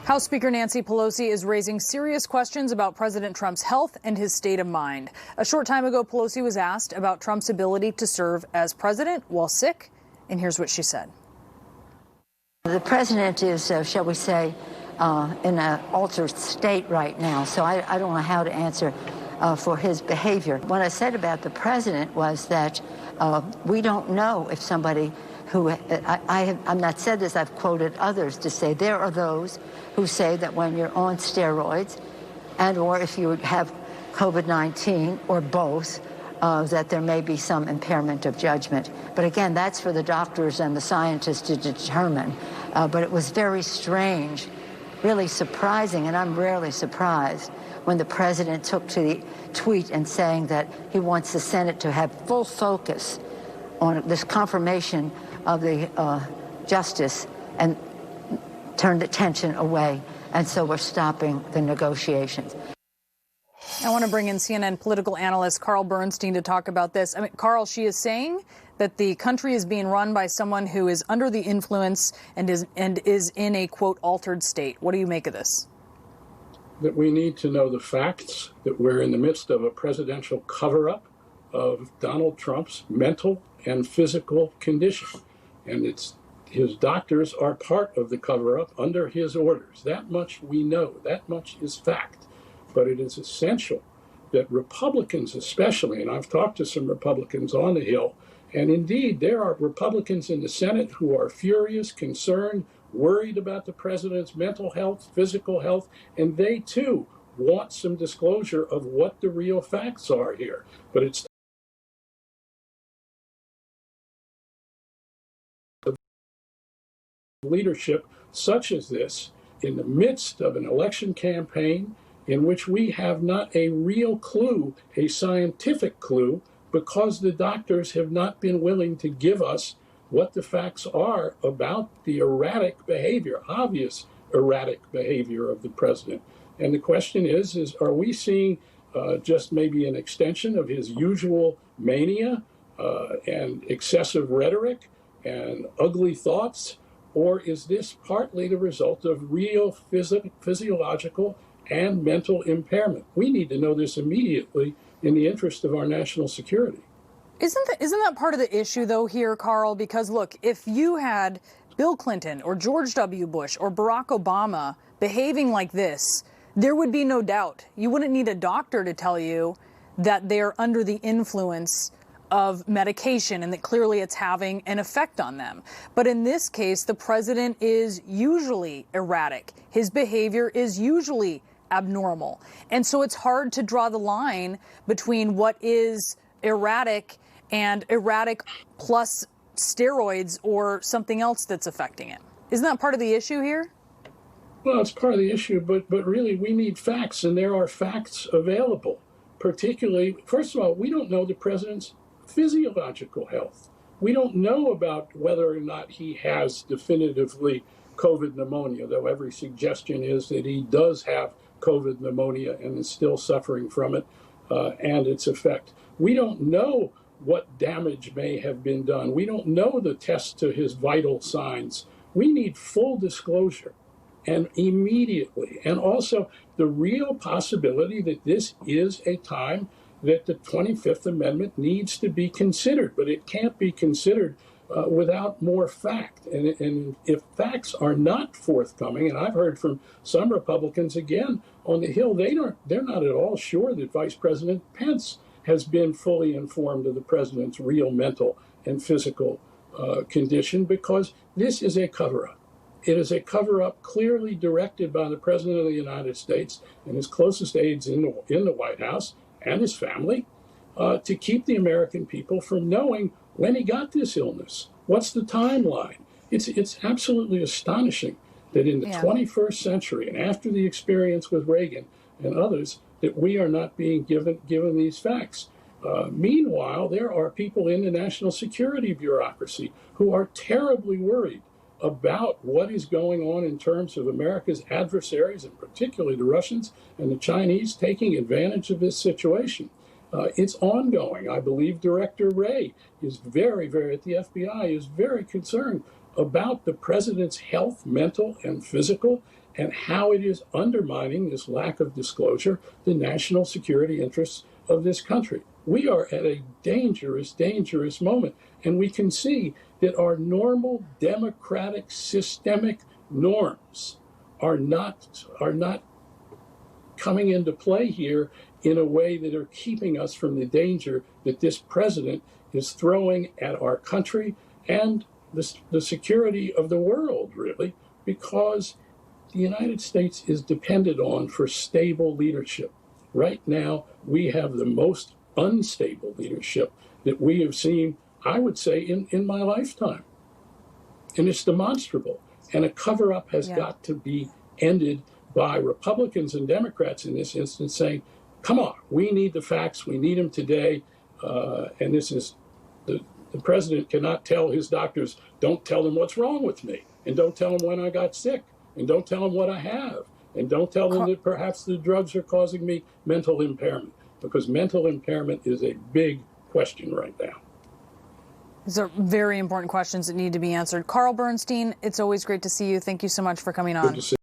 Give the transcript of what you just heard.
House Speaker Nancy Pelosi is raising serious questions about President Trump's health and his state of mind. A short time ago, Pelosi was asked about Trump's ability to serve as president while sick, and here's what she said. The president is, shall we say, in an altered state right now, so I don't know how to answer for his behavior. What I said about the president was that we don't know if somebody who, I'm not said this, I've quoted others to say there are those who say that when you're on steroids and or if you have COVID-19 or both, that there may be some impairment of judgment. But again, that's for the doctors and the scientists to determine. But it was very strange, really surprising, and I'm rarely surprised, when the president took to the tweet and saying that he wants the Senate to have full focus on this confirmation of the justice and turned attention away. And so we're stopping the negotiations. I want to bring in CNN political analyst Carl Bernstein to talk about this. I mean, Carl, she is saying that the country is being run by someone who is under the influence and is in a, quote, altered state. What do you make of this? That we need to know the facts, that we're in the midst of a presidential cover-up of Donald Trump's mental and physical condition. And his doctors are part of the cover-up under his orders. That much we know. That much is fact. But it is essential that Republicans especially, and I've talked to some Republicans on the Hill, and indeed there are Republicans in the Senate who are furious, concerned, worried about the president's mental health, physical health, and they too want some disclosure of what the real facts are here. But it's leadership such as this in the midst of an election campaign in which we have not a real clue, a scientific clue, because the doctors have not been willing to give us what the facts are about the erratic behavior, obvious erratic behavior of the president. And the question is are we seeing just maybe an extension of his usual mania and excessive rhetoric and ugly thoughts? Or is this partly the result of real physiological and mental impairment? We need to know this immediately in the interest of our national security. Isn't that part of the issue, though, here, Carl? Because, look, if you had Bill Clinton or George W. Bush or Barack Obama behaving like this, there would be no doubt. You wouldn't need a doctor to tell you that they're under the influence of medication and that clearly it's having an effect on them. But in this case, the president is usually erratic. His behavior is usually abnormal. And so it's hard to draw the line between what is erratic and erratic plus steroids or something else that's affecting it. Isn't that part of the issue here? Well, it's part of the issue, but really we need facts, and there are facts available. Particularly, first of all, we don't know the president's physiological health. We don't know about whether or not he has definitively COVID pneumonia, though every suggestion is that he does have COVID pneumonia and is still suffering from it and its effect. We don't know what damage may have been done. We don't know the tests to his vital signs. We need full disclosure, and immediately. And also the real possibility that this is a time that the 25th Amendment needs to be considered, but it can't be considered without more fact. And if facts are not forthcoming, and I've heard from some Republicans again on the Hill, they're not at all sure that Vice President Pence has been fully informed of the president's real mental and physical condition, because this is a cover-up. It is a cover-up clearly directed by the President of the United States and his closest aides in the White House and his family to keep the American people from knowing when he got this illness. What's the timeline? It's absolutely astonishing that in the 21st century and after the experience with Reagan and others, that we are not being given these facts. Meanwhile, there are people in the national security bureaucracy who are terribly worried about what is going on in terms of America's adversaries, and particularly the Russians and the Chinese taking advantage of this situation. It's ongoing. I believe Director Wray is very, very, at the FBI, is very concerned about the president's health, mental and physical, and how it is undermining this lack of disclosure, the national security interests of this country. We are at a dangerous, dangerous moment. And we can see that our normal democratic systemic norms are not coming into play here in a way that are keeping us from the danger that this president is throwing at our country and the security of the world, really, because the United States is depended on for stable leadership. Right now, we have the most unstable leadership that we have seen, I would say, in my lifetime. And it's demonstrable. And a cover-up has got to be ended by Republicans and Democrats in this instance saying, come on, we need the facts, we need them today. And this is, the president cannot tell his doctors, don't tell them what's wrong with me, and don't tell them when I got sick, and don't tell them what I have, and don't tell them that perhaps the drugs are causing me mental impairment, because mental impairment is a big question right now. These are very important questions that need to be answered. Carl Bernstein, it's always great to see you. Thank you so much for coming on. Good to see you.